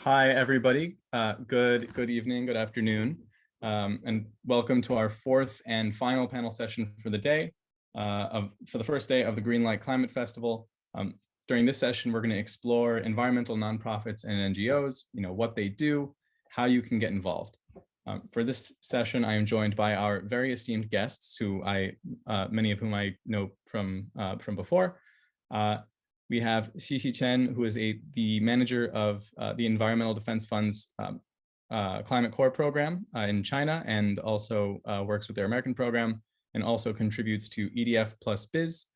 Hi, everybody. Good evening, good afternoon, and welcome to our fourth and final panel session for the day, for the first day of the Greenlight Climate Festival. During this session, we're going to explore environmental nonprofits and NGOs, what they do, how you can get involved. For this session, I am joined by our very esteemed guests, who many of whom I know from before. We have Xixi Chen, who is the manager of the Environmental Defense Fund's Climate Core program in China, and also works with their American program, and also contributes to EDF+Biz.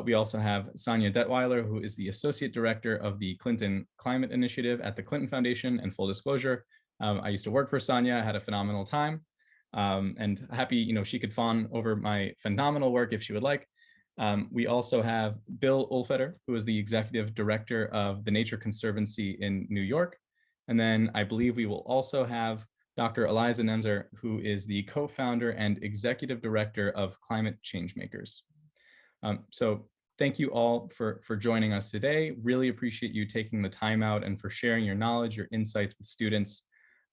We also have Sanya Detweiler, who is the associate director of the Clinton Climate Initiative at the Clinton Foundation. And full disclosure, I used to work for Sanya, had a phenomenal time, and happy she could fawn over my phenomenal work if she would like. We also have Bill Ulfeder, who is the executive director of the Nature Conservancy in New York. And then I believe we will also have Dr. Eliza Nemser, who is the co-founder and executive director of Climate Changemakers. So thank you all for joining us today. Really appreciate you taking the time out and for sharing your knowledge, your insights with students.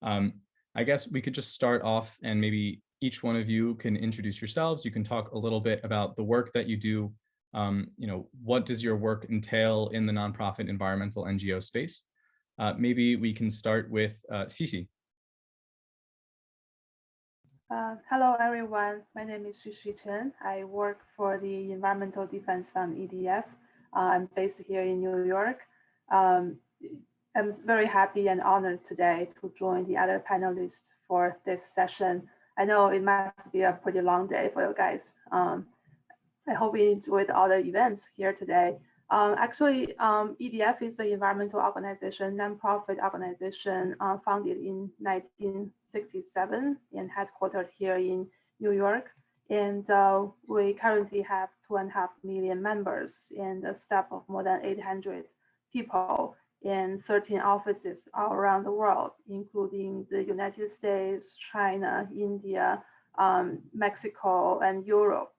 I guess we could just start off, and maybe each one of you can introduce yourselves. You can talk a little bit about the work that you do. What does your work entail in the nonprofit environmental NGO space? Maybe we can start with Xixi. Hello, everyone. My name is Xixi Chen. I work for the Environmental Defense Fund, EDF. I'm based here in New York. I'm very happy and honored today to join the other panelists for this session. I know it must be a pretty long day for you guys. I hope you enjoyed all the events here today. Actually, EDF is an environmental organization, nonprofit organization founded in 1967 and headquartered here in New York. And we currently have 2.5 million members and a staff of more than 800 people in 13 offices all around the world, including the United States, China, India, Mexico, and Europe.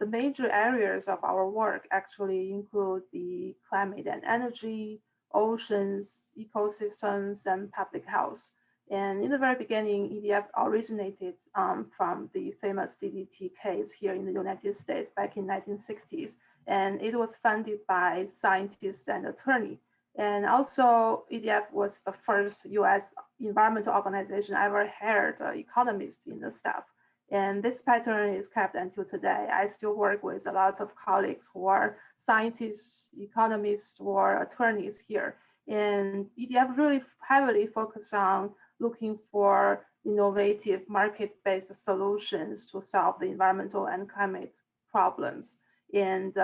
The major areas of our work actually include the climate and energy, oceans, ecosystems, and public health. And in the very beginning, EDF originated from the famous DDT case here in the United States back in 1960s. And it was funded by scientists and attorneys. And also, EDF was the first US environmental organization ever hired economists in the staff. And this pattern is kept until today. I still work with a lot of colleagues who are scientists, economists, or attorneys here. And EDF really heavily focus on looking for innovative market-based solutions to solve the environmental and climate problems. And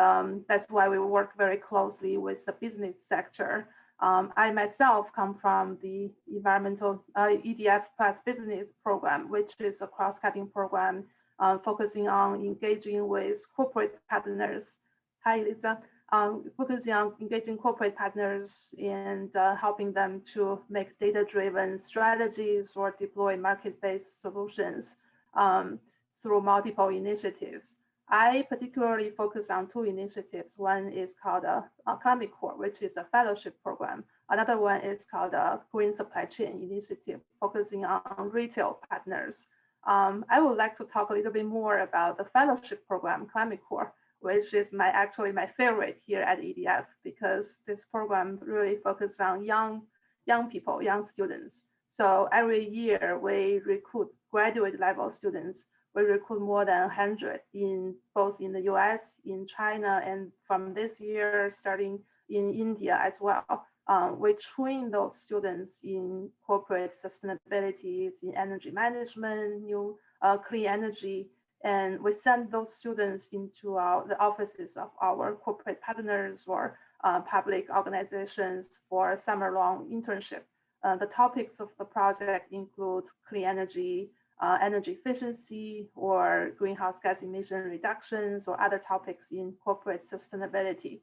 that's why we work very closely with the business sector. I myself come from the environmental EDF+Business program, which is a cross-cutting program focusing on engaging with corporate partners. Hi, Eliza. Focusing on engaging corporate partners and helping them to make data-driven strategies or deploy market-based solutions through multiple initiatives. I particularly focus on two initiatives. One is called a Climate Core, which is a fellowship program. Another one is called a Green Supply Chain Initiative, focusing on retail partners. I would like to talk a little bit more about the fellowship program, Climate Core, which is actually my favorite here at EDF, because this program really focuses on young people, young students. So every year we recruit graduate level students. We recruit more than 100 both in the US, in China, and from this year, starting in India as well. We train those students in corporate sustainability, in energy management, new clean energy, and we send those students into the offices of our corporate partners or public organizations for a summer-long internship. The topics of the project include clean energy, energy efficiency, or greenhouse gas emission reductions, or other topics in corporate sustainability.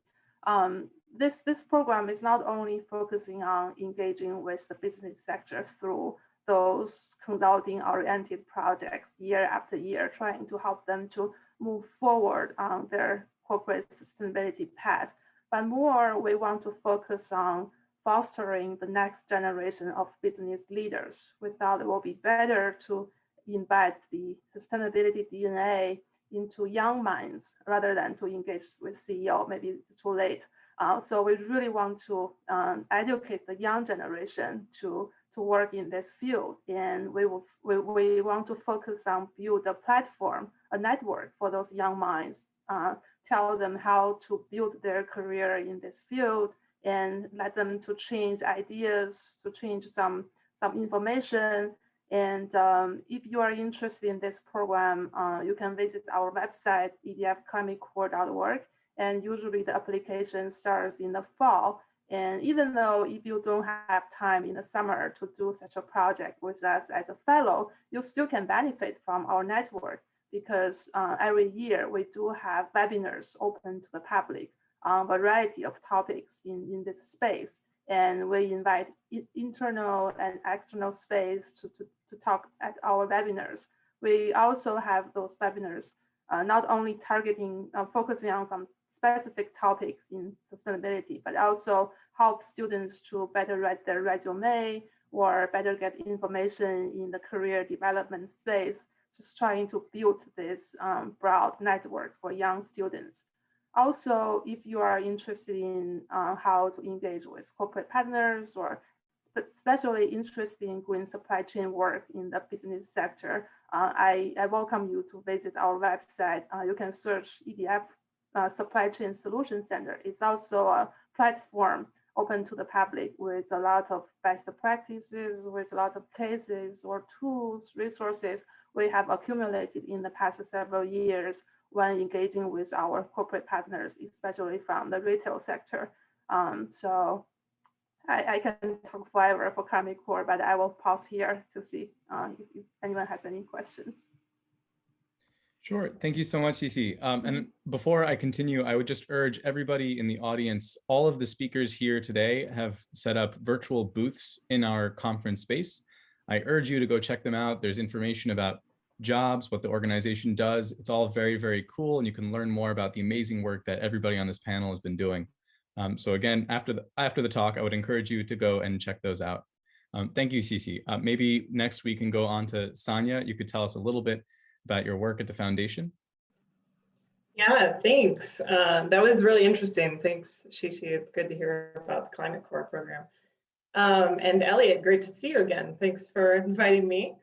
This program is not only focusing on engaging with the business sector through those consulting-oriented projects year after year, trying to help them to move forward on their corporate sustainability path, but more we want to focus on fostering the next generation of business leaders. We thought it will be better to embed the sustainability DNA into young minds rather than to engage with CEO. Maybe it's too late. So we really want to educate the young generation to work in this field, and we want to focus on build a platform, a network for those young minds. Tell them how to build their career in this field, and let them to change ideas, to change some information. And if you are interested in this program, you can visit our website, EDF+Climatecorps.org. And usually the application starts in the fall. And even though if you don't have time in the summer to do such a project with us as a fellow, you still can benefit from our network, because every year we do have webinars open to the public on a variety of topics in this space. And we invite internal and external space to talk at our webinars. We also have those webinars not only targeting, focusing on some specific topics in sustainability, but also help students to better write their resume or better get information in the career development space, just trying to build this broad network for young students. Also, if you are interested in how to engage with corporate partners, or especially interested in green supply chain work in the business sector, I welcome you to visit our website. You can search EDF Supply Chain Solution Center. It's also a platform open to the public with a lot of best practices, with a lot of cases or tools, resources we have accumulated in the past several years when engaging with our corporate partners, especially from the retail sector. So I can talk forever for Climate Corps, but I will pause here to see if anyone has any questions. Sure. Thank you so much, Xixi. And before I continue, I would just urge everybody in the audience, all of the speakers here today have set up virtual booths in our conference space. I urge you to go check them out. There's information about jobs, what the organization does. It's all very, very cool. And you can learn more about the amazing work that everybody on this panel has been doing. So again, after the talk, I would encourage you to go and check those out. Thank you, Xixi. Maybe next we can go on to Sanya. You could tell us a little bit about your work at the foundation. Yeah, thanks. That was really interesting. Thanks, Xixi. It's good to hear about the Climate Corps program. And Elliot, great to see you again. Thanks for inviting me.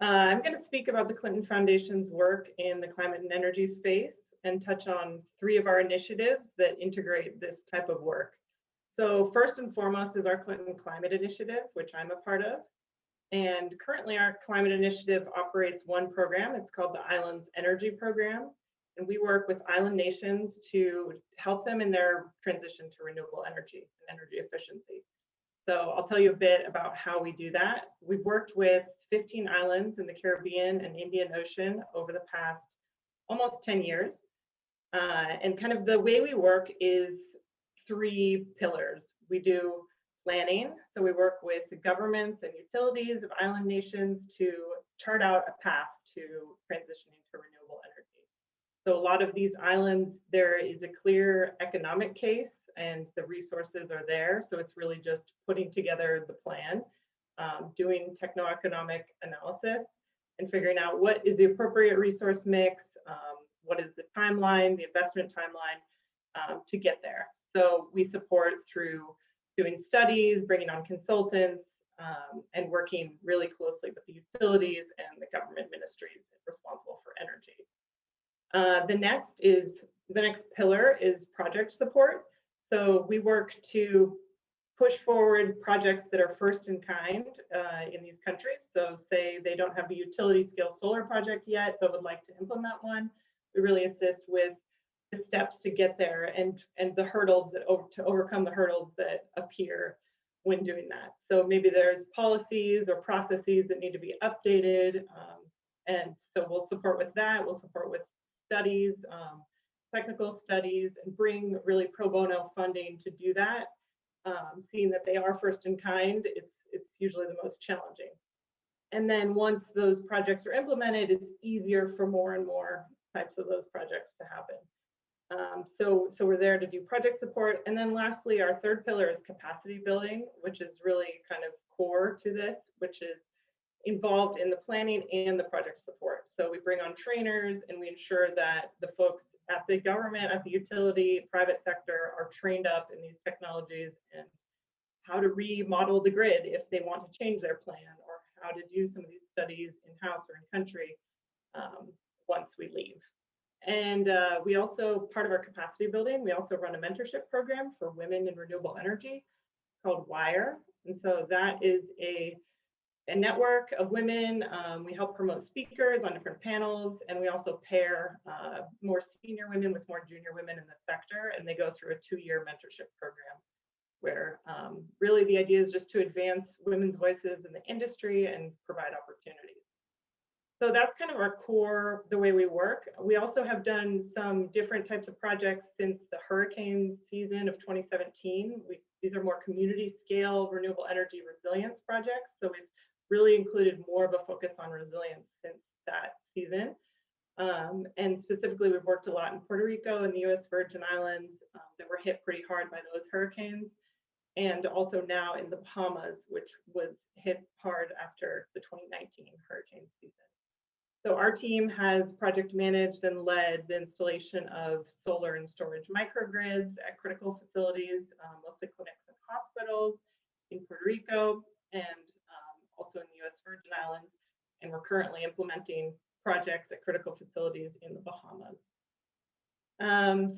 I'm going to speak about the Clinton Foundation's work in the climate and energy space and touch on 3 of our initiatives that integrate this type of work. So first and foremost is our Clinton Climate Initiative, which I'm a part of. And currently our climate initiative operates one program. It's called the Islands Energy Program. And we work with island nations to help them in their transition to renewable energy and energy efficiency. So I'll tell you a bit about how we do that. We've worked with 15 islands in the Caribbean and Indian Ocean over the past almost 10 years. And kind of the way we work is 3 pillars. We do planning. So we work with the governments and utilities of island nations to chart out a path to transitioning to renewable energy. So a lot of these islands, there is a clear economic case and the resources are there. So it's really just putting together the plan, doing techno-economic analysis and figuring out what is the appropriate resource mix, what is the timeline, the investment timeline to get there. So we support through doing studies, bringing on consultants, and working really closely with the utilities and the government ministries responsible for energy. The next pillar is project support. So we work to push forward projects that are first in kind in these countries. So say they don't have a utility scale solar project yet, but would like to implement one. We really assist with the steps to get there and the hurdles to overcome the hurdles that appear when doing that. So maybe there's policies or processes that need to be updated. And so we'll support with that. We'll support with studies, technical studies, and bring really pro bono funding to do that. Seeing that they are first in kind, it's usually the most challenging. And then once those projects are implemented, it's easier for more and more types of those projects to happen. So we're there to do project support. And then lastly, our third pillar is capacity building, which is really kind of core to this, which is involved in the planning and the project support. So we bring on trainers and we ensure that the folks at the government, at the utility, private sector are trained up in these technologies and how to remodel the grid if they want to change their plan, or how to do some of these studies in-house or in-country once we leave. And we also, part of our capacity building, we also run a mentorship program for women in renewable energy called WIRE. And so that is a network of women. We help promote speakers on different panels, and we also pair more senior women with more junior women in the sector, and they go through a 2-year mentorship program where really the idea is just to advance women's voices in the industry and provide opportunities. So that's kind of our core, the way we work. We also have done some different types of projects since the hurricane season of 2017. These are more community scale renewable energy resilience projects. So we've really included more of a focus on resilience since that season. And specifically, we've worked a lot in Puerto Rico and the US Virgin Islands that were hit pretty hard by those hurricanes. And also now in the Bahamas, which was hit hard after the 2019 hurricane season. So our team has project managed and led the installation of solar and storage microgrids at critical facilities, mostly clinics and hospitals in Puerto Rico and also in the US Virgin Islands. And we're currently implementing projects at critical facilities in the Bahamas.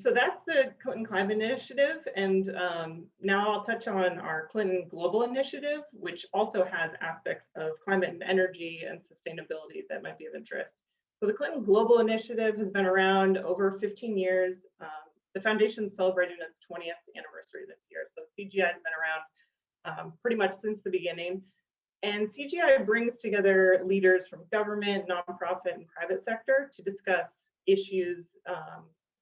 So that's the Clinton Climate Initiative. And now I'll touch on our Clinton Global Initiative, which also has aspects of climate and energy and sustainability that might be of interest. So the Clinton Global Initiative has been around over 15 years. The foundation is celebrating its 20th anniversary this year. So CGI has been around pretty much since the beginning. And CGI brings together leaders from government, nonprofit, and private sector to discuss issues,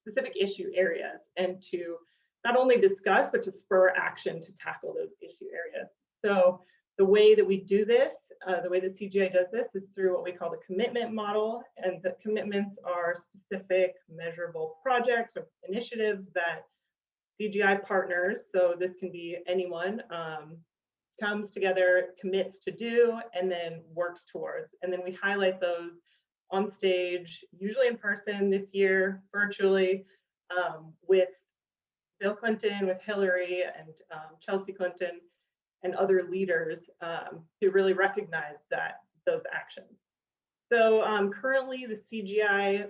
specific issue areas, and to not only discuss, but to spur action to tackle those issue areas. So the way that we do this, the way that CGI does this is through what we call the commitment model. And the commitments are specific, measurable projects or initiatives that CGI partners, so this can be anyone, comes together, commits to do, and then works towards. And then we highlight those on stage, usually in person, this year virtually, with Bill Clinton, with Hillary and Chelsea Clinton and other leaders to really recognize those actions. So currently the CGI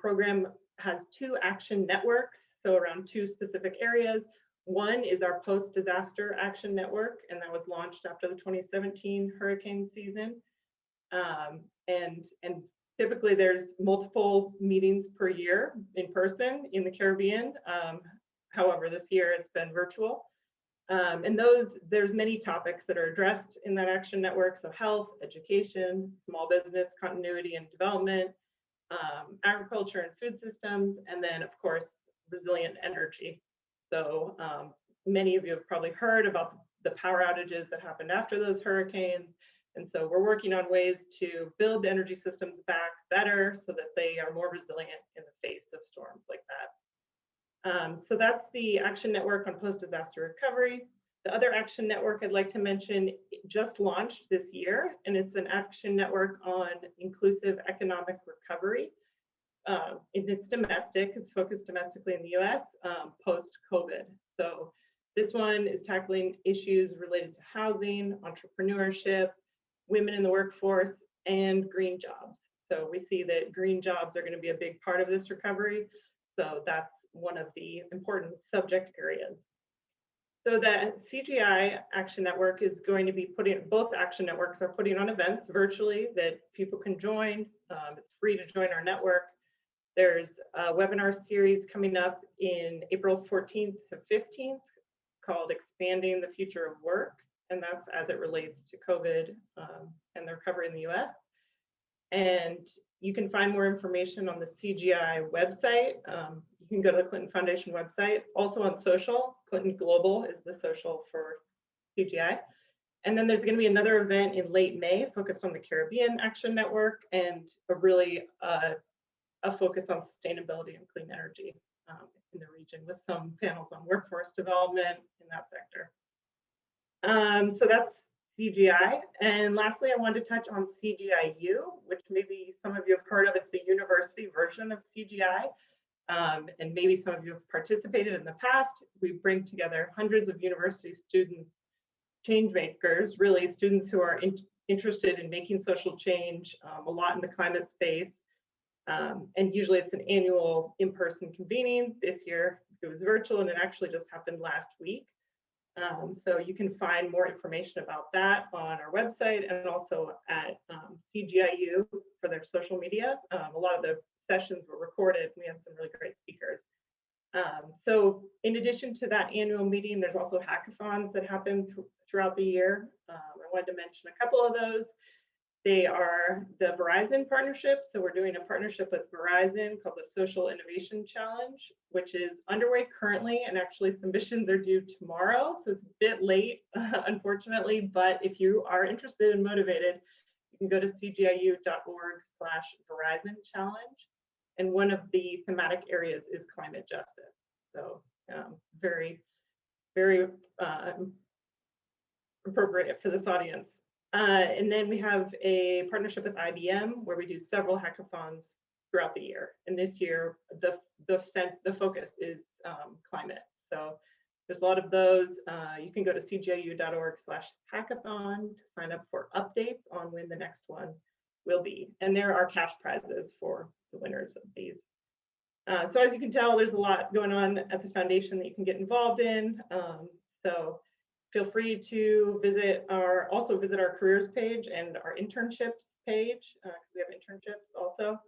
program has 2 action networks, so around 2 specific areas. One is our post-disaster action network, and that was launched after the 2017 hurricane season. And typically there's multiple meetings per year in person in the Caribbean. However, this year it's been virtual. And there's many topics that are addressed in that action network. So health, education, small business continuity and development, agriculture and food systems, and then of course, resilient energy. So many of you have probably heard about the power outages that happened after those hurricanes. And so we're working on ways to build the energy systems back better so that they are more resilient in the face of storms like that. So that's the Action Network on Post-Disaster Recovery. The other Action Network I'd like to mention just launched this year, and it's an Action Network on inclusive economic recovery. It's domestic, it's focused domestically in the US, post-COVID. So this one is tackling issues related to housing, entrepreneurship, women in the workforce, and green jobs. So we see that green jobs are going to be a big part of this recovery. So that's one of the important subject areas. So the CGI Action Network is going to be both action networks are putting on events virtually that people can join. It's free to join our network. There's a webinar series coming up in April 14th to 15th called Expanding the Future of Work. And that's as it relates to COVID and the recovery in the US. And you can find more information on the CGI website. You can go to the Clinton Foundation website. Also on social, Clinton Global is the social for CGI. And then there's going to be another event in late May focused on the Caribbean Action Network and a focus on sustainability and clean energy in the region with some panels on workforce development in that sector. So that's CGI. And lastly, I wanted to touch on CGIU, which maybe some of you have heard of. It's the university version of CGI. And maybe some of you have participated in the past. We bring together hundreds of university students, changemakers, really students who are interested in making social change, a lot in the climate space. And usually it's an annual in-person convening. This year it was virtual, and it actually just happened last week. So you can find more information about that on our website and also at CGIU for their social media. A lot of the sessions were recorded. We had some really great speakers. So in addition to that annual meeting, there's also hackathons that happen throughout the year. I wanted to mention a couple of those. They are the Verizon Partnerships. So we're doing a partnership with Verizon called the Social Innovation Challenge, which is underway currently, and actually submissions are due tomorrow. So it's a bit late, unfortunately, but if you are interested and motivated, you can go to cgiu.org/Verizon Challenge. And one of the thematic areas is climate justice. So very, very appropriate for this audience. And then we have a partnership with IBM where we do several hackathons throughout the year. And this year, the focus is climate. So there's a lot of those. You can go to cgiu.org/hackathon to sign up for updates on when the next one will be. And there are cash prizes for the winners of these. So as you can tell, there's a lot going on at the foundation that you can get involved in. So feel free to visit our careers page and our internships page, because we have internships also,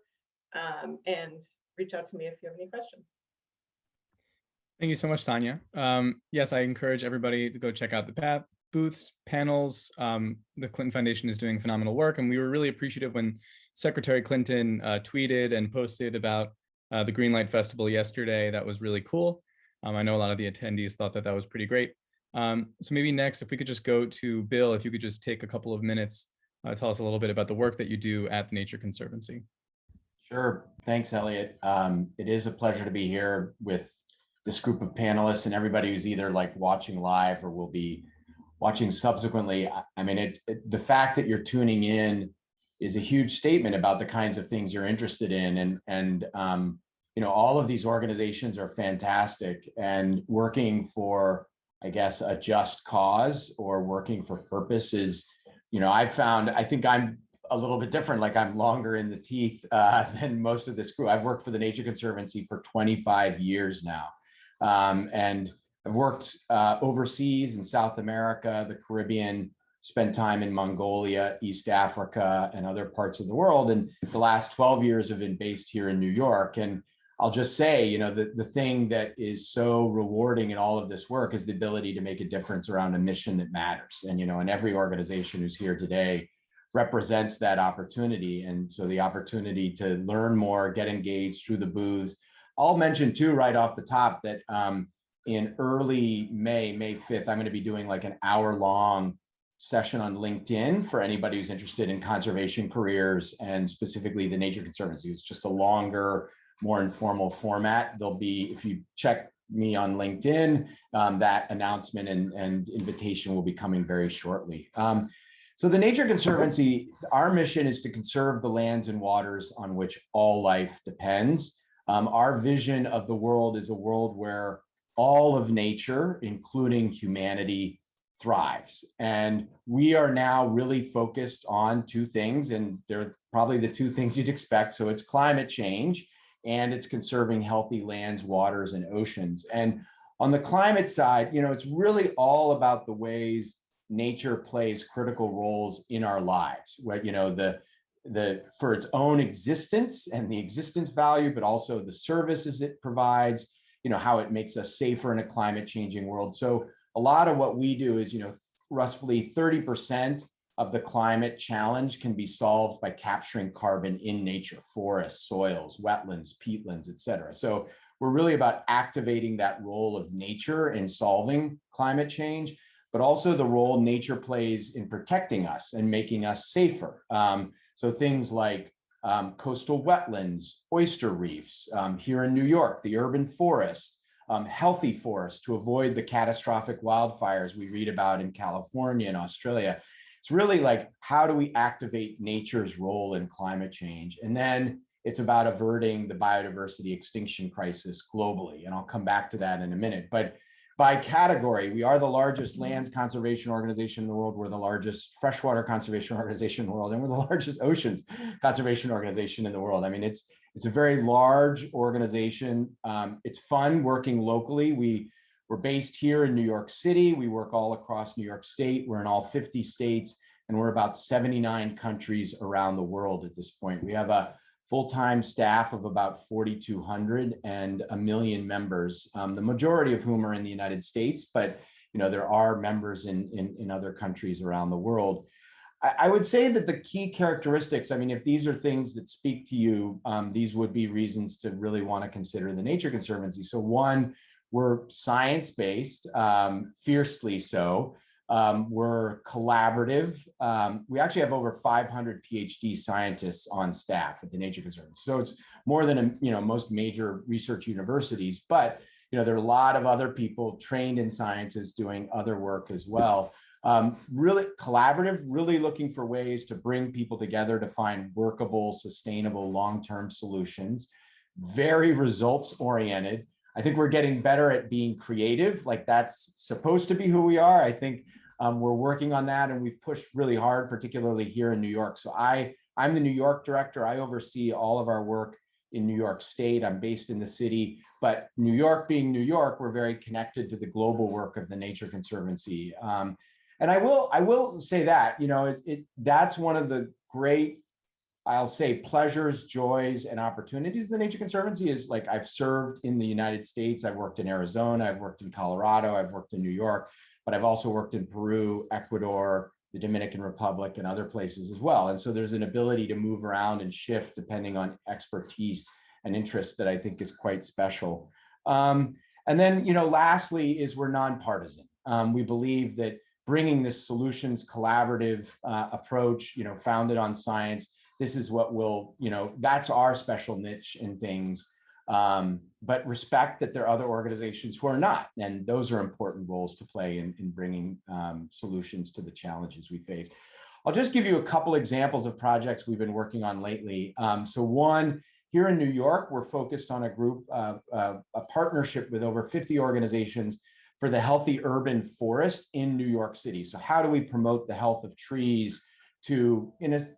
and reach out to me if you have any questions. Thank you so much, Sanya. Yes, I encourage everybody to go check out the booths, panels. The Clinton Foundation is doing phenomenal work, and we were really appreciative when Secretary Clinton tweeted and posted about the Greenlight Festival yesterday. That was really cool. I know a lot of the attendees thought that was pretty great. So maybe next, if we could just go to Bill, if you could just take a couple of minutes, tell us a little bit about the work that you do at the Nature Conservancy. Sure. Thanks, Elliot. It is a pleasure to be here with this group of panelists and everybody who's either like watching live or will be watching subsequently. I mean, the fact that you're tuning in is a huge statement about the kinds of things you're interested in. And you know, all of these organizations are fantastic, and working for, I guess, a just cause or working for purpose is, you know, I think I'm a little bit different, like I'm longer in the teeth than most of this crew. I've worked for the Nature Conservancy for 25 years now. And I've worked overseas in South America, the Caribbean, spent time in Mongolia, East Africa, and other parts of the world. And the last 12 years have been based here in New York. And I'll just say, you know, the thing that is so rewarding in all of this work is the ability to make a difference around a mission that matters. And, you know, and every organization who's here today represents that opportunity. And so the opportunity to learn more, get engaged through the booths. I'll mention too, right off the top, that in early May 5th, I'm going to be doing like an hour-long session on LinkedIn for anybody who's interested in conservation careers and specifically the Nature Conservancy. It's just a longer, more informal format. There'll be, if you check me on LinkedIn, that announcement and invitation will be coming very shortly. So the Nature Conservancy, our mission is to conserve the lands and waters on which all life depends. Our vision of the world is a world where all of nature, including humanity, thrives. And we are now really focused on two things, and they're probably the two things you'd expect. So it's climate change and it's conserving healthy lands, waters, and oceans. And on the climate side, you know, it's really all about the ways nature plays critical roles in our lives, where, you know, for its own existence and the existence value, but also the services it provides, you know, how it makes us safer in a climate changing world. So a lot of what we do is, you know, roughly 30% of the climate challenge can be solved by capturing carbon in nature, forests, soils, wetlands, peatlands, et cetera. So we're really about activating that role of nature in solving climate change, but also the role nature plays in protecting us and making us safer. So things like coastal wetlands, oyster reefs, here in New York, the urban forest, healthy forests to avoid the catastrophic wildfires we read about in California and Australia. It's really like, how do we activate nature's role in climate change? And then it's about averting the biodiversity extinction crisis globally. And I'll come back to that in a minute. But by category, we are the largest lands conservation organization in the world. We're the largest freshwater conservation organization in the world. And we're the largest oceans conservation organization in the world. I mean, it's a very large organization. It's fun working locally. We're based here in New York City. We work all across New York State. We're in all 50 states, and we're about 79 countries around the world at this point. We have a full-time staff of about 4,200 and 1 million members, the majority of whom are in the United States, but there are members in other countries around the world. I would say that the key characteristics, I mean, if these are things that speak to you, these would be reasons to really want to consider the Nature Conservancy. So one, we're science-based, fiercely so. We're collaborative. We actually have over 500 PhD scientists on staff at the Nature Conservancy. So it's more than most major research universities, but there are a lot of other people trained in sciences doing other work as well. Really collaborative, really looking for ways to bring people together to find workable, sustainable, long-term solutions. Very results-oriented. I think we're getting better at being creative, like that's supposed to be who we are. I think we're working on that, and we've pushed really hard, particularly here in New York. So I'm the New York director. I oversee all of our work in New York State. I'm based in the city, but New York being New York, we're very connected to the global work of the Nature Conservancy. And I will say that, that's one of the great, I'll say, pleasures, joys, and opportunities of the Nature Conservancy is, like, I've served in the United States. I've worked in Arizona, I've worked in Colorado, I've worked in New York, but I've also worked in Peru, Ecuador, the Dominican Republic, and other places as well. And so there's an ability to move around and shift depending on expertise and interest that I think is quite special. And then, lastly is we're nonpartisan. We believe that bringing this solutions collaborative approach, founded on science, this is what will, that's our special niche in things, but respect that there are other organizations who are not. And those are important roles to play in bringing solutions to the challenges we face. I'll just give you a couple examples of projects we've been working on lately. So one, here in New York, we're focused on a partnership with over 50 organizations for the healthy urban forest in New York City. So how do we promote the health of trees to,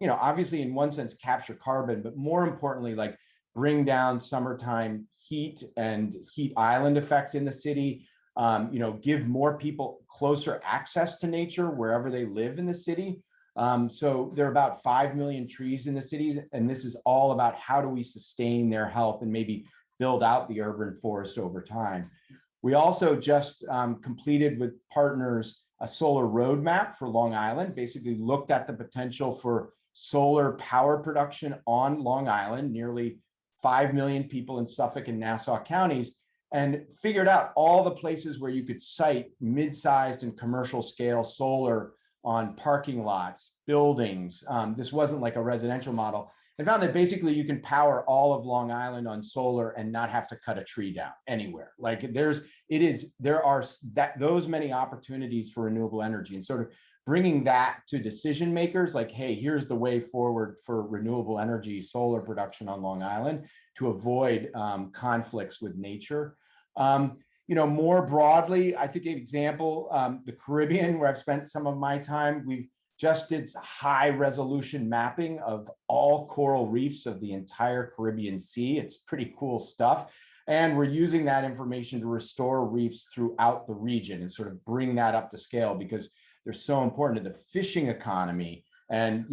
obviously in one sense capture carbon, but more importantly, like bring down summertime heat and heat island effect in the city, give more people closer access to nature wherever they live in the city. So there are about 5 million trees in the cities, and this is all about how do we sustain their health and maybe build out the urban forest over time. We also just completed with partners a solar roadmap for Long Island, basically looked at the potential for solar power production on Long Island, nearly 5 million people in Suffolk and Nassau counties, and figured out all the places where you could site mid-sized and commercial scale solar on parking lots, buildings. This wasn't like a residential model, and found that basically you can power all of Long Island on solar and not have to cut a tree down anywhere. Like there are those many opportunities for renewable energy, and sort of bringing that to decision makers, like, hey, here's the way forward for renewable energy, solar production on Long Island to avoid conflicts with nature. More broadly, I think an example, the Caribbean, where I've spent some of my time, we've just did high resolution mapping of all coral reefs of the entire Caribbean Sea. It's pretty cool stuff. And we're using that information to restore reefs throughout the region and sort of bring that up to scale, because they're so important to the fishing economy and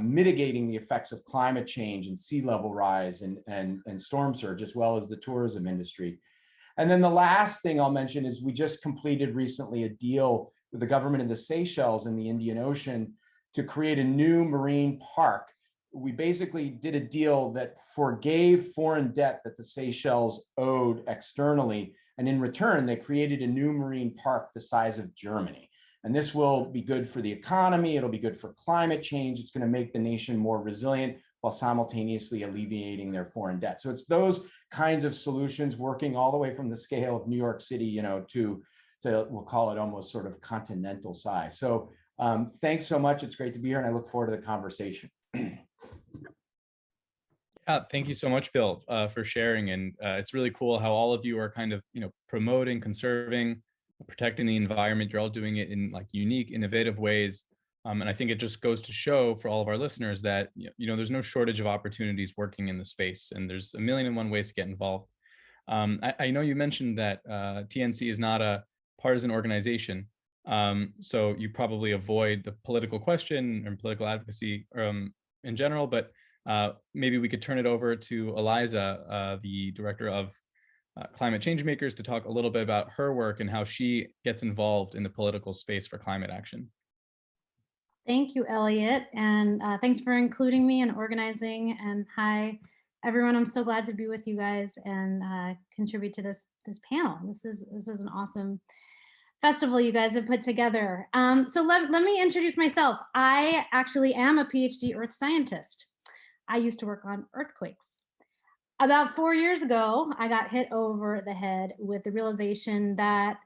mitigating the effects of climate change and sea level rise and storm surge, as well as the tourism industry. And then the last thing I'll mention is we just completed recently a deal with the government of the Seychelles in the Indian Ocean to create a new marine park. We basically did a deal that forgave foreign debt that the Seychelles owed externally. And in return, they created a new marine park the size of Germany. And this will be good for the economy. It'll be good for climate change. It's going to make the nation more resilient, while simultaneously alleviating their foreign debt. So it's those kinds of solutions, working all the way from the scale of New York City, you know, to we'll call it almost sort of continental size. So thanks so much. It's great to be here, and I look forward to the conversation. Yeah, thank you so much, Bill, for sharing. And it's really cool how all of you are kind of, you know, promoting, conserving, protecting the environment. You're all doing it in like unique, innovative ways. And I think it just goes to show for all of our listeners that, you know, there's no shortage of opportunities working in the space, and there's a million and one ways to get involved. I know you mentioned that TNC is not a partisan organization. So you probably avoid the political question and political advocacy in general, but maybe we could turn it over to Eliza, the director of Climate Changemakers, to talk a little bit about her work and how she gets involved in the political space for climate action. Thank you, Elliot, and thanks for including me and organizing. And hi, everyone. I'm so glad to be with you guys and contribute to this panel. This is an awesome festival you guys have put together. So let me introduce myself. I actually am a PhD earth scientist. I used to work on earthquakes. About 4 years ago, I got hit over the head with the realization that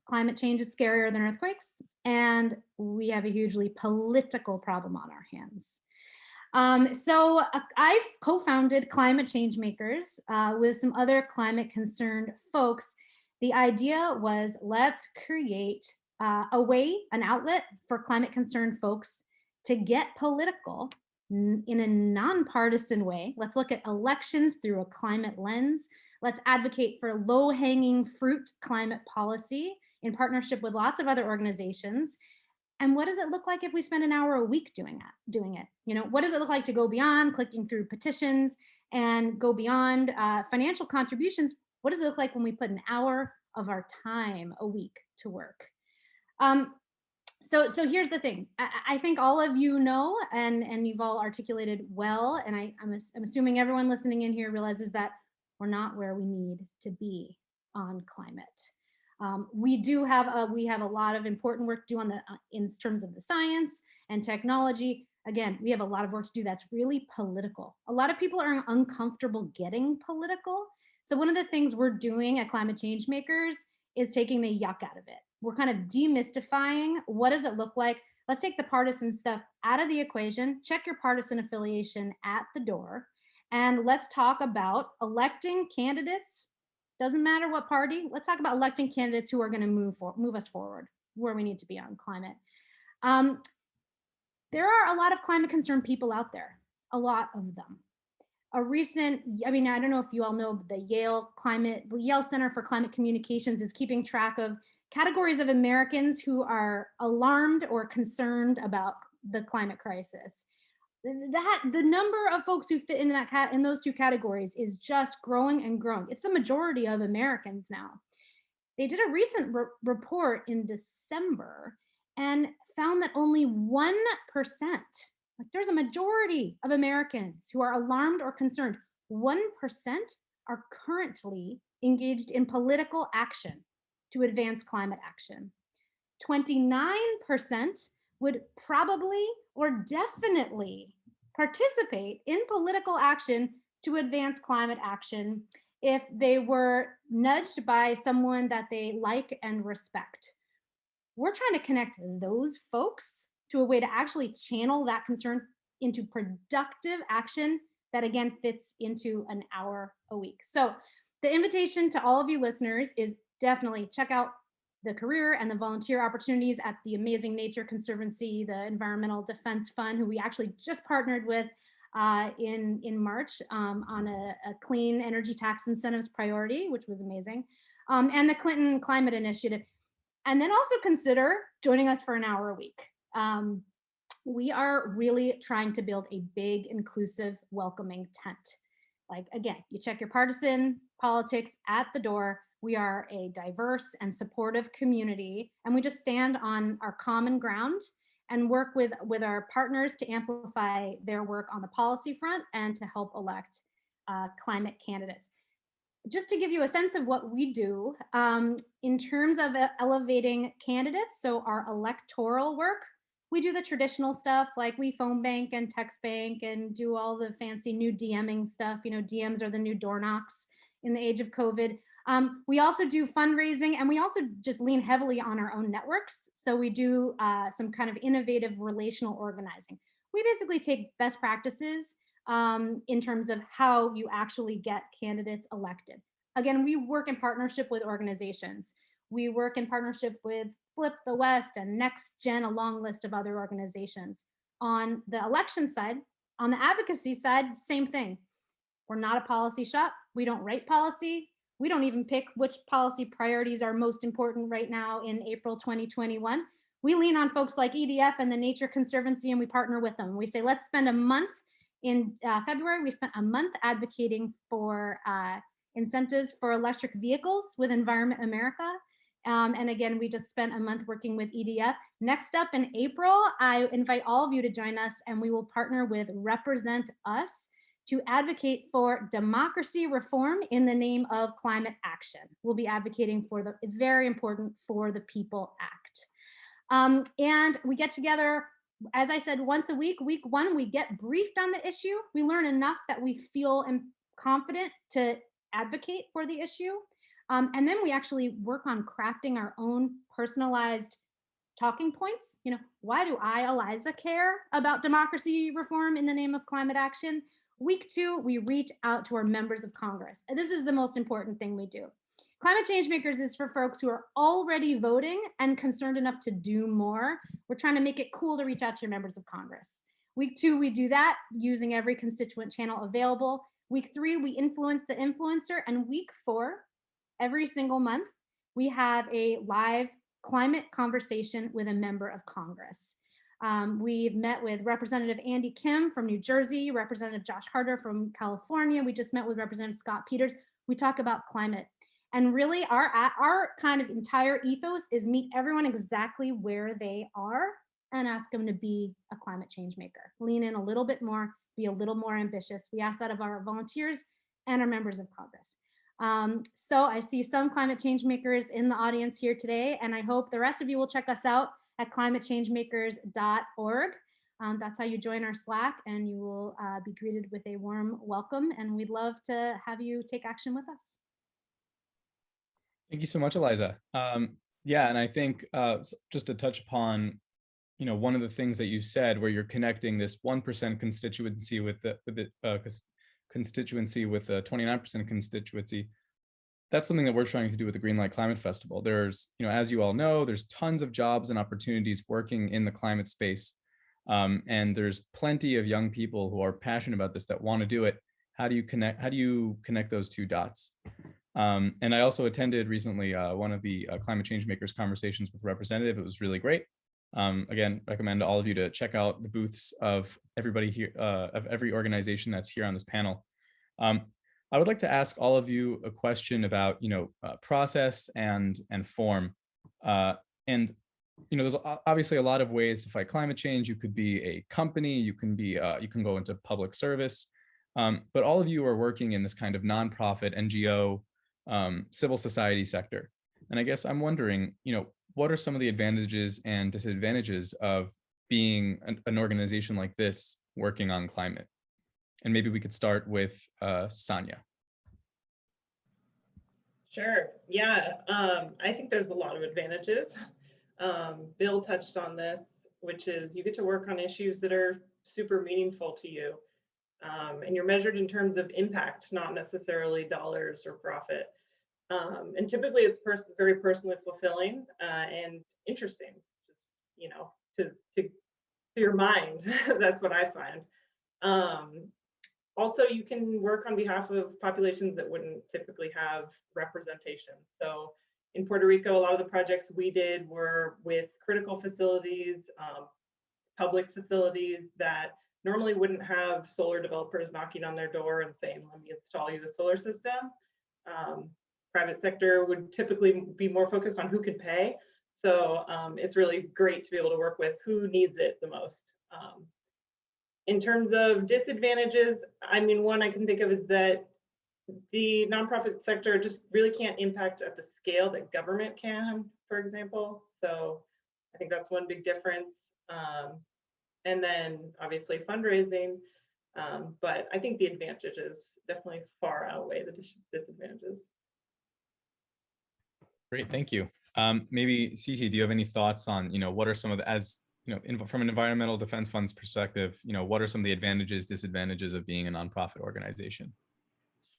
climate change is scarier than earthquakes, and we have a hugely political problem on our hands. So I've co-founded Climate Changemakers with some other climate concerned folks. The idea was, let's create an outlet for climate concerned folks to get political in a nonpartisan way. Let's look at elections through a climate lens. Let's advocate for low-hanging fruit climate policy in partnership with lots of other organizations. And what does it look like if we spend an hour a week doing it? You know, what does it look like to go beyond clicking through petitions and go beyond financial contributions? What does it look like when we put an hour of our time a week to work? So here's the thing. I think all of you know, and you've all articulated well, and I'm assuming everyone listening in here realizes that we're not where we need to be on climate. We have a lot of important work to do in terms of the science and technology. Again, we have a lot of work to do that's really political. A lot of people are uncomfortable getting political. So one of the things we're doing at Climate Changemakers is taking the yuck out of it. We're kind of demystifying what does it look like. Let's take the partisan stuff out of the equation, check your partisan affiliation at the door, and let's talk about electing candidates. Doesn't matter what party, let's talk about electing candidates who are going to move us forward where we need to be on climate. There are a lot of climate concerned people out there, a lot of them. I don't know if you all know, the Yale Center for Climate Communications is keeping track of categories of Americans who are alarmed or concerned about the climate crisis. The number of folks who fit into in those two categories is just growing and growing. It's the majority of Americans now. They did a recent report in December and found that only 1%, like there's a majority of Americans who are alarmed or concerned, 1% are currently engaged in political action to advance climate action. 29% would probably or definitely participate in political action to advance climate action if they were nudged by someone that they like and respect. We're trying to connect those folks to a way to actually channel that concern into productive action that again fits into an hour a week. So the invitation to all of you listeners is definitely check out the career and the volunteer opportunities at the amazing Nature Conservancy, the Environmental Defense Fund, who we actually just partnered with in March on a clean energy tax incentives priority, which was amazing, and the Clinton Climate Initiative. And then also consider joining us for an hour a week. We are really trying to build a big, inclusive, welcoming tent. Like, again, you check your partisan politics at the door. We are a diverse and supportive community, and we just stand on our common ground and work with our partners to amplify their work on the policy front and to help elect climate candidates. Just to give you a sense of what we do in terms of elevating candidates, so our electoral work We do the traditional stuff, like we phone bank and text bank and do all the fancy new DMing stuff. You know, DMs are the new door knocks in the age of COVID. We also do fundraising, and we also just lean heavily on our own networks. So we do some kind of innovative relational organizing. We basically take best practices in terms of how you actually get candidates elected. Again, we work in partnership with organizations. We work in partnership with Flip the West and Next Gen, a long list of other organizations. On the election side, on the advocacy side, same thing. We're not a policy shop. We don't write policy. We don't even pick which policy priorities are most important right now in April 2021. We lean on folks like EDF and the Nature Conservancy, and we partner with them. We say, let's spend a month in February. We spent a month advocating for incentives for electric vehicles with Environment America. And again, we just spent a month working with EDF. Next up in April, I invite all of you to join us, and we will partner with Represent Us to advocate for democracy reform in the name of climate action. We'll be advocating for the very important For the People Act. And we get together, as I said, once a week. Week one, we get briefed on the issue. We learn enough that we feel confident to advocate for the issue. And then we actually work on crafting our own personalized talking points. You know, why do I, Eliza, care about democracy reform in the name of climate action? Week two, we reach out to our members of Congress. And this is the most important thing we do. Climate Changemakers is for folks who are already voting and concerned enough to do more. We're trying to make it cool to reach out to your members of Congress. Week two, we do that using every constituent channel available. Week three, we influence the influencer. And week four, every single month, we have a live climate conversation with a member of Congress. We've met with Representative Andy Kim from New Jersey, Representative Josh Harder from California. We just met with Representative Scott Peters. We talk about climate. And really our kind of entire ethos is meet everyone exactly where they are and ask them to be a climate change maker. Lean in a little bit more, be a little more ambitious. We ask that of our volunteers and our members of Congress. So I see some climate change makers in the audience here today, and I hope the rest of you will check us out at climatechangemakers.org. That's how you join our Slack, and you will be greeted with a warm welcome, and we'd love to have you take action with us. Thank you so much, Eliza. Yeah, and I think just to touch upon, you know, one of the things that you said, where you're connecting this 1% constituency with the constituency with a 29% constituency. That's something that we're trying to do with the Greenlight Climate Festival. There's, you know, as you all know, there's tons of jobs and opportunities working in the climate space. And there's plenty of young people who are passionate about this that want to do it. How do you connect those two dots? And I also attended recently one of the Climate Change Makers conversations with Representative. It was really great. Again, recommend to all of you to check out the booths of everybody here, of every organization that's here on this panel. I would like to ask all of you a question about, you know, process and form. And, you know, there's obviously a lot of ways to fight climate change. You could be a company, you can go into public service, but all of you are working in this kind of nonprofit, NGO, civil society sector. And I guess I'm wondering, you know, what are some of the advantages and disadvantages of being an organization like this working on climate? And maybe we could start with Sanya. Sure. Yeah, I think there's a lot of advantages. Bill touched on this, which is you get to work on issues that are super meaningful to you. And you're measured in terms of impact, not necessarily dollars or profit. And typically it's very personally fulfilling and interesting, just, you know, to your mind. That's what I find. Also, you can work on behalf of populations that wouldn't typically have representation. So in Puerto Rico, a lot of the projects we did were with critical facilities, public facilities that normally wouldn't have solar developers knocking on their door and saying, let me install you a solar system. Private sector would typically be more focused on who could pay. So it's really great to be able to work with who needs it the most. In terms of disadvantages, I mean, one I can think of is that the nonprofit sector just really can't impact at the scale that government can, for example. So I think that's one big difference. And then obviously fundraising. But I think the advantages definitely far outweigh the disadvantages. Great, thank you. Maybe Xixi, do you have any thoughts on, what are some of the, from an environmental defense fund's perspective, what are some of the advantages, disadvantages of being a nonprofit organization?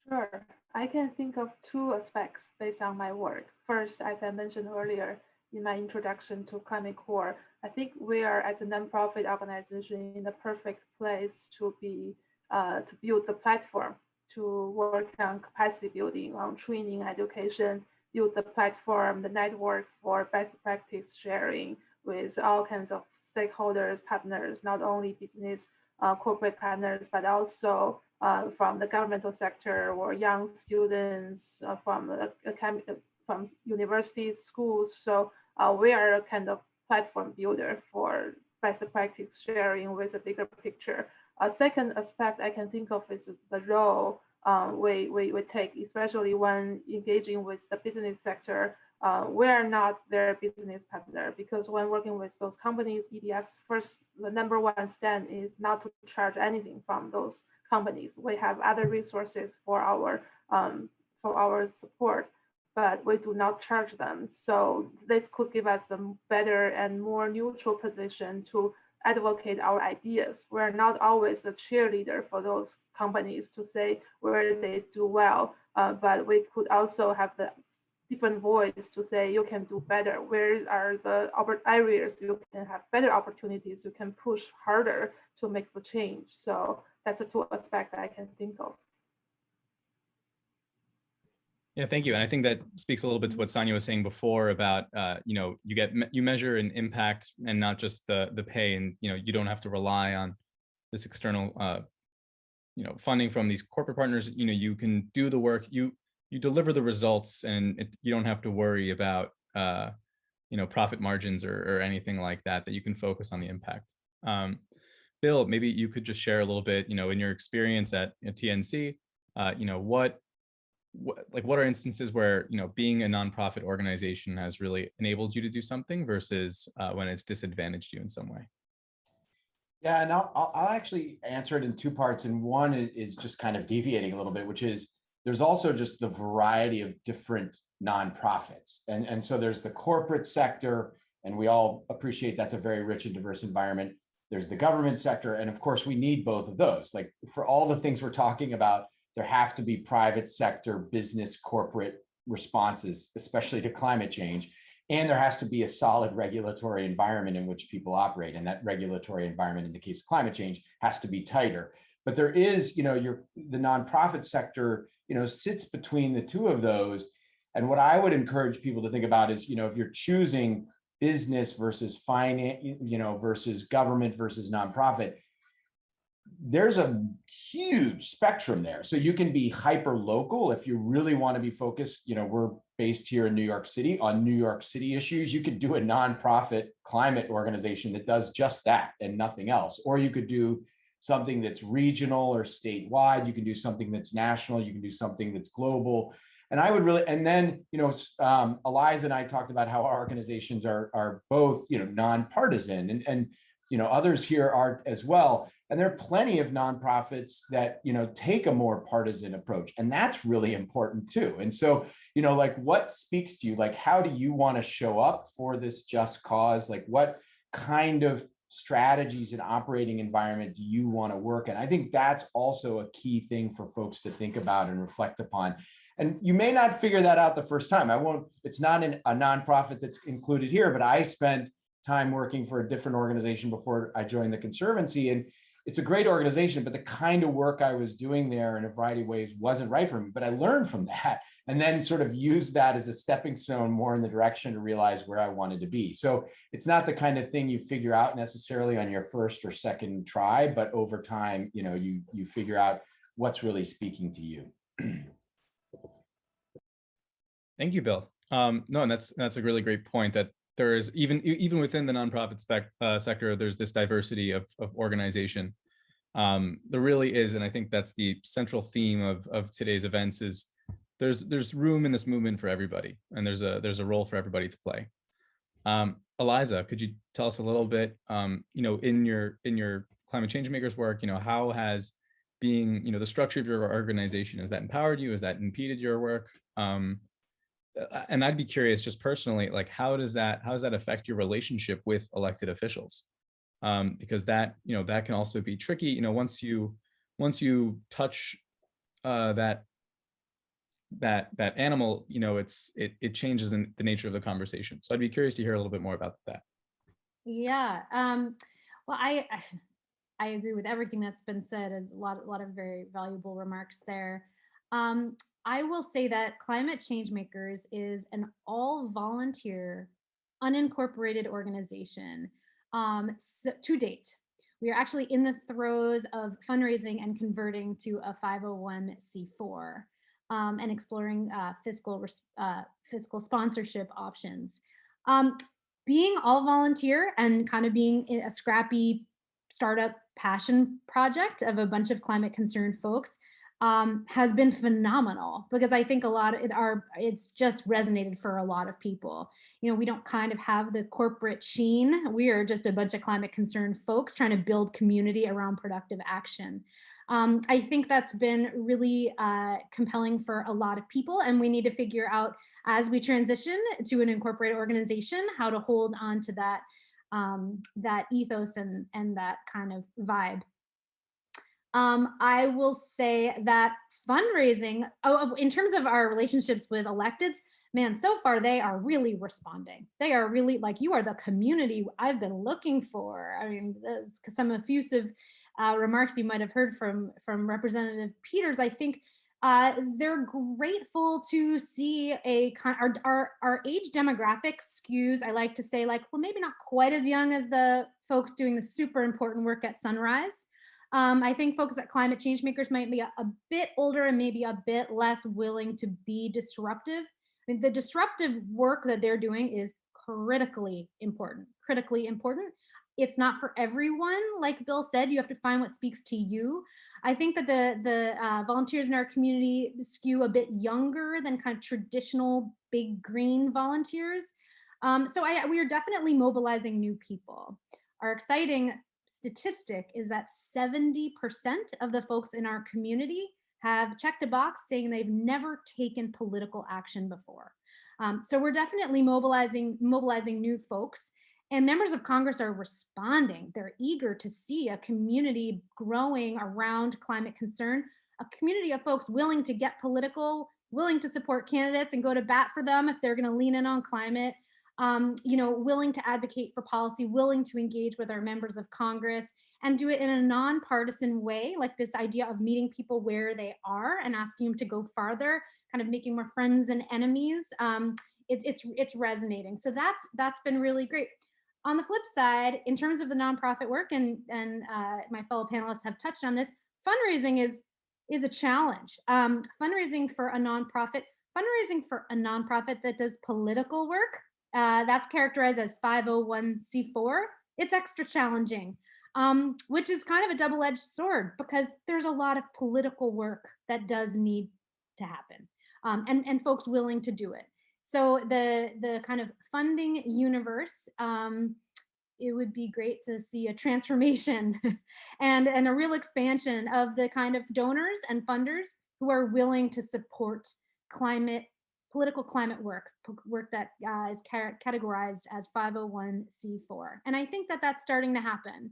Sure. I can think of two aspects based on my work. First, as I mentioned earlier in my introduction to Climate Corps, I think we are, as a nonprofit organization, in the perfect place to be to build the platform, to work on capacity building, on training, education, build the platform, the network for best practice sharing with all kinds of stakeholders, partners, not only business, corporate partners, but also from the governmental sector or young students from universities, schools. So we are a kind of platform builder for best practice sharing with a bigger picture. A second aspect I can think of is the role we take, especially when engaging with the business sector. We are not their business partner, because when working with those companies, EDF's the number one stand is not to charge anything from those companies. We have other resources for our support, but we do not charge them. So this could give us a better and more neutral position to advocate our ideas. We're not always a cheerleader for those companies to say where they do well, but we could also have the different voice to say you can do better. Where are the areas you can have better opportunities? You can push harder to make the change. So that's the two aspects I can think of. Yeah, thank you. And I think that speaks a little bit to what Sanya was saying before about, you measure an impact and not just the pay, and, you don't have to rely on this external, funding from these corporate partners. You can do the work, you deliver the results, and you don't have to worry about, profit margins or anything like that, that you can focus on the impact. Bill, maybe you could just share a little bit, in your experience at TNC, what are instances where being a nonprofit organization has really enabled you to do something versus when it's disadvantaged you in some way? Yeah, and I'll actually answer it in two parts, and one is just kind of deviating a little bit, which is there's also just the variety of different nonprofits, and so there's the corporate sector, and we all appreciate that's a very rich and diverse environment. There's the government sector, and of course we need both of those. Like, for all the things we're talking about, there have to be private sector, business, corporate responses, especially to climate change. And there has to be a solid regulatory environment in which people operate. And that regulatory environment, in the case of climate change, has to be tighter. But there is, the nonprofit sector, sits between the two of those. And what I would encourage people to think about is, if you're choosing business versus finance, versus government versus nonprofit, there's a huge spectrum there. So you can be hyper local if you really want to be focused. We're based here in New York City on New York City issues. You could do a nonprofit climate organization that does just that and nothing else. Or you could do something that's regional or statewide. You can do something that's national. You can do something that's global. And I would really, and then, Eliza and I talked about how our organizations are both, nonpartisan, and others here are as well. And there are plenty of nonprofits that, take a more partisan approach. And that's really important too. And so, like, what speaks to you? Like, how do you want to show up for this just cause? Like, what kind of strategies and operating environment do you want to work in? I think that's also a key thing for folks to think about and reflect upon. And you may not figure that out the first time. It's not a nonprofit that's included here, but I spent time working for a different organization before I joined the Conservancy. And it's a great organization, but the kind of work I was doing there in a variety of ways wasn't right for me. But I learned from that and then sort of used that as a stepping stone more in the direction to realize where I wanted to be. So it's not the kind of thing you figure out necessarily on your first or second try, but over time, you figure out what's really speaking to you. Thank you, Bill. No, and that's a really great point, that there is, even within the nonprofit sector, there's this diversity of organization. There really is, and I think that's the central theme of today's events, is there's room in this movement for everybody, and there's a role for everybody to play. Eliza, could you tell us a little bit, in your climate change makers work, how has being, the structure of your organization, has that empowered you? Has that impeded your work? And I'd be curious, just personally, like how does that affect your relationship with elected officials? Because that can also be tricky. Once you touch that animal, it changes the nature of the conversation. So I'd be curious to hear a little bit more about that. Yeah. Well, I agree with everything that's been said. A lot of very valuable remarks there. I will say that Climate Changemakers is an all-volunteer, unincorporated organization. So, to date, we are actually in the throes of fundraising and converting to a 501c4 and exploring fiscal sponsorship options. Being all volunteer and kind of being a scrappy startup passion project of a bunch of climate concerned folks has been phenomenal, because I think it's just resonated for a lot of people. We don't kind of have the corporate sheen. We are just a bunch of climate concerned folks trying to build community around productive action. I think that's been really compelling for a lot of people, and we need to figure out, as we transition to an incorporated organization, how to hold on to that ethos and that kind of vibe. I will say that fundraising, in terms of our relationships with electeds, man, so far they are really responding. They are really like, you are the community I've been looking for. I mean, some effusive remarks you might have heard from Representative Peters. I think they're grateful to see our age demographic skews, I like to say, like, well, maybe not quite as young as the folks doing the super important work at Sunrise. I think folks at Climate Changemakers might be a bit older and maybe a bit less willing to be disruptive. I mean, the disruptive work that they're doing is critically important. It's not for everyone. Like Bill said, you have to find what speaks to you. I think that the volunteers in our community skew a bit younger than kind of traditional big green volunteers. So we are definitely mobilizing new people. Our exciting statistic is that 70% of the folks in our community have checked a box saying they've never taken political action before. So we're definitely mobilizing new folks. And members of Congress are responding. They're eager to see a community growing around climate concern, a community of folks willing to get political, willing to support candidates and go to bat for them if they're going to lean in on climate, willing to advocate for policy, willing to engage with our members of Congress and do it in a nonpartisan way, like this idea of meeting people where they are and asking them to go farther, kind of making more friends and enemies. It's resonating. So that's been really great. On the flip side, in terms of the nonprofit work, and my fellow panelists have touched on this, fundraising is a challenge. Fundraising for a nonprofit that does political work, that's characterized as 501c4. It's extra challenging, which is kind of a double-edged sword, because there's a lot of political work that does need to happen, and folks willing to do it. So the kind of funding universe, it would be great to see a transformation and a real expansion of the kind of donors and funders who are willing to support political climate work that is categorized as 501c4. And I think that that's starting to happen.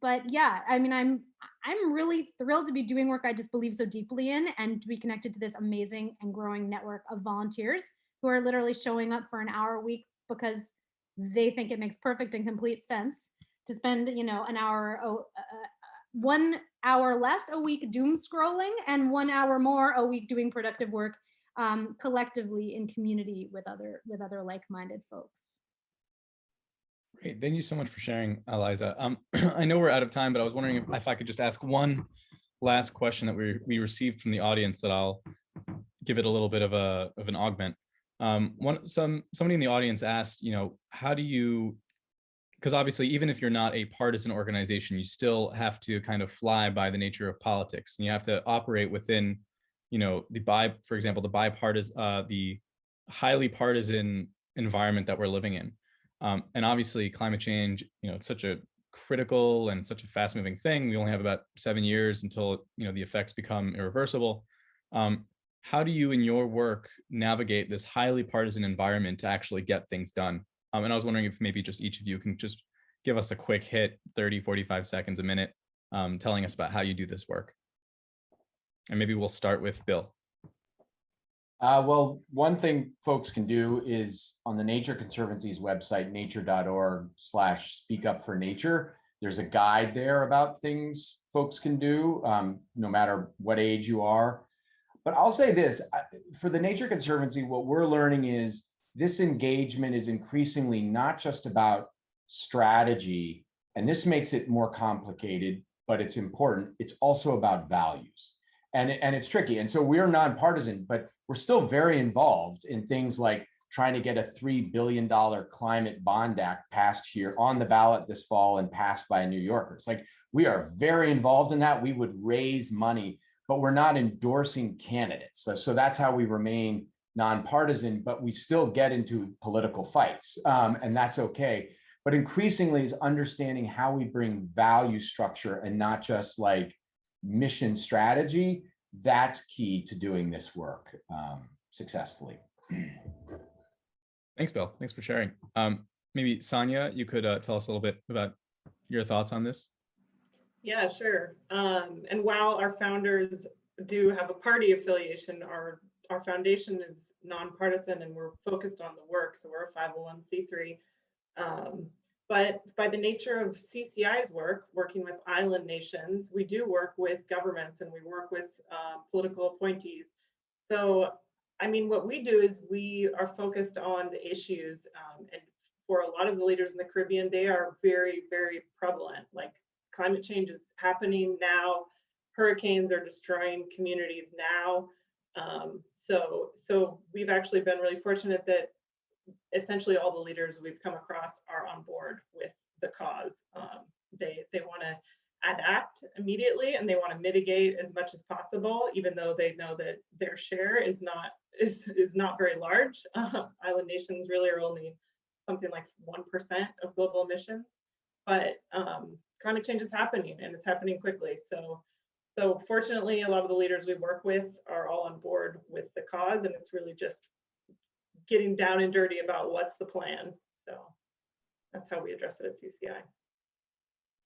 But yeah, I mean, I'm really thrilled to be doing work I just believe so deeply in, and to be connected to this amazing and growing network of volunteers who are literally showing up for an hour a week because they think it makes perfect and complete sense to spend, an hour, 1 hour less a week doom scrolling and 1 hour more a week doing productive work collectively in community with other like-minded folks. Great, thank you so much for sharing, Eliza. I know we're out of time, but I was wondering if I could just ask one last question that we received from the audience that I'll give it a little bit of an augment. Somebody in the audience asked, how do you, because obviously even if you're not a partisan organization, you still have to kind of fly by the nature of politics, and you have to operate within, for example, the highly partisan environment that we're living in. And obviously climate change, it's such a critical and such a fast moving thing. We only have about 7 years until, the effects become irreversible. How do you in your work navigate this highly partisan environment to actually get things done? And I was wondering if maybe just each of you can just give us a quick hit, 30, 45 seconds, a minute, telling us about how you do this work. And maybe we'll start with Bill. Well, one thing folks can do is on the Nature Conservancy's website, nature.org/speakupfornature. There's a guide there about things folks can do, no matter what age you are. But I'll say this, for the Nature Conservancy, what we're learning is this engagement is increasingly not just about strategy, and this makes it more complicated, but it's important. It's also about values. And it's tricky. And so we're nonpartisan, but we're still very involved in things like trying to get a $3 billion climate bond act passed here on the ballot this fall and passed by New Yorkers. Like, we are very involved in that. We would raise money, but we're not endorsing candidates. So that's how we remain nonpartisan, but we still get into political fights, and that's okay. But increasingly is understanding how we bring value structure and not just like mission strategy. That's key to doing this work successfully. Thanks, Bill. Thanks for sharing. Maybe Sanya, you could tell us a little bit about your thoughts on this. Yeah, sure. And while our founders do have a party affiliation, our foundation is nonpartisan and we're focused on the work. So we're a 501c3. But by the nature of CCI's work, working with island nations, we do work with governments and we work with political appointees. So, I mean, what we do is we are focused on the issues. And for a lot of the leaders in the Caribbean, they are very, very prevalent. Like, climate change is happening now. Hurricanes are destroying communities now. So we've actually been really fortunate that essentially all the leaders we've come across are on board with the cause. They want to adapt immediately and they want to mitigate as much as possible, even though they know that their share is not very large. Island nations really are only something like 1% of global emissions, but climate change is happening and it's happening quickly. So fortunately, a lot of the leaders we work with are all on board with the cause, and it's really just getting down and dirty about what's the plan. So that's how we address it at CCI.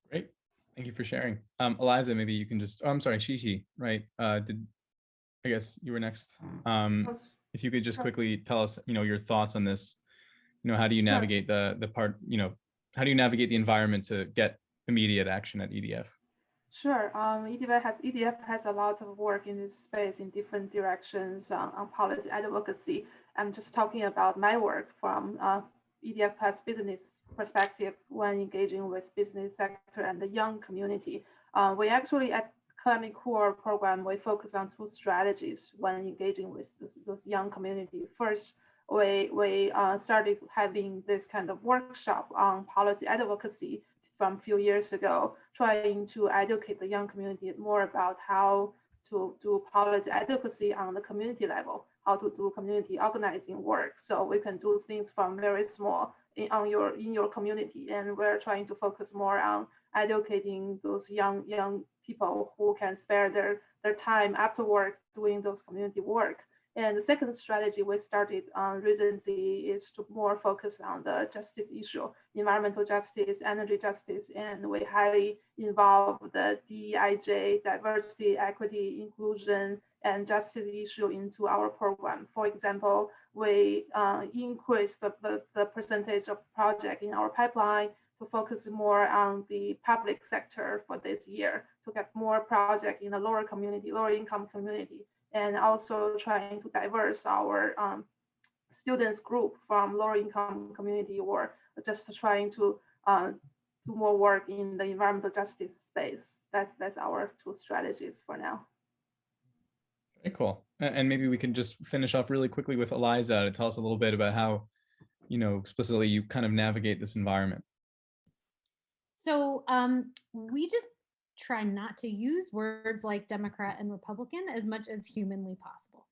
Great. Thank you for sharing. Eliza, maybe you can just, I'm sorry, Xixi, right? I guess you were next. If you could just quickly tell us, your thoughts on this, how do you navigate the part, how do you navigate the environment to get immediate action at EDF? Sure. EDF has a lot of work in this space in different directions on policy advocacy. I'm just talking about my work from EDF+ business perspective when engaging with business sector and the young community. We actually at Climate Core program, we focus on 2 strategies when engaging with those young community. First, we started having this kind of workshop on policy advocacy from a few years ago, trying to educate the young community more about how to do policy advocacy on the community level, how to do community organizing work. So we can do things from very small in your community. And we're trying to focus more on educating those young people who can spare their time after work doing those community work. And the second strategy we started recently is to more focus on the justice issue, environmental justice, energy justice, and we highly involve the DEIJ, diversity, equity, inclusion, and justice issue into our program. For example, we increased the percentage of project in our pipeline to focus more on the public sector for this year, to get more project in the lower income community. And also trying to diverse our students group from lower income community, or just trying to do more work in the environmental justice space. That's our 2 strategies for now. Very cool. And maybe we can just finish off really quickly with Eliza to tell us a little bit about how, explicitly you kind of navigate this environment. So we just try not to use words like Democrat and Republican as much as humanly possible.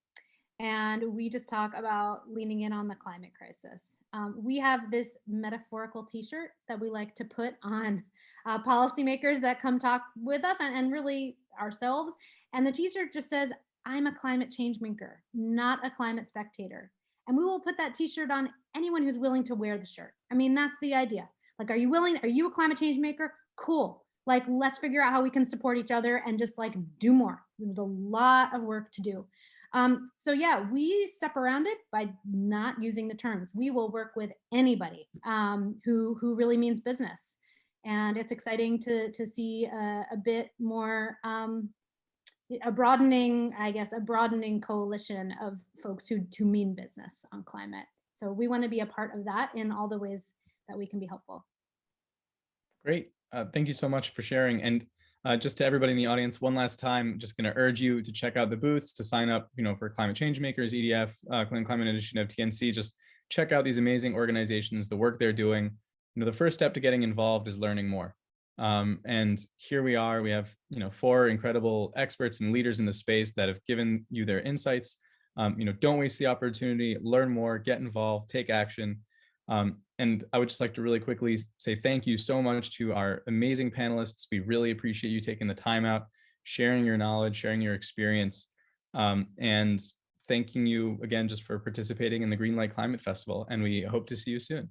and we just talk about leaning in on the climate crisis. We have this metaphorical t-shirt that we like to put on policymakers that come talk with us and really ourselves. And the t-shirt just says, I'm a climate change maker, not a climate spectator. And we will put that t-shirt on anyone who's willing to wear the shirt. I mean, that's the idea. Like, are you willing? Are you a climate change maker? Cool. Like, let's figure out how we can support each other and just like do more. There's a lot of work to do. So yeah, we step around it by not using the terms. We will work with anybody who really means business. And it's exciting to see a bit more, a broadening coalition of folks who mean business on climate. So we want to be a part of that in all the ways that we can be helpful. Great. Thank you so much for sharing. And just to everybody in the audience, one last time, just going to urge you to check out the booths, to sign up, for Climate Changemakers, EDF, Climate Initiative, TNC. Just check out these amazing organizations, the work they're doing. The first step to getting involved is learning more. And here we are. We have 4 incredible experts and leaders in the space that have given you their insights. Don't waste the opportunity. Learn more. Get involved. Take action. And I would just like to really quickly say thank you so much to our amazing panelists. We really appreciate you taking the time out, sharing your knowledge, sharing your experience, and thanking you again just for participating in the Greenlight Climate Festival. And we hope to see you soon.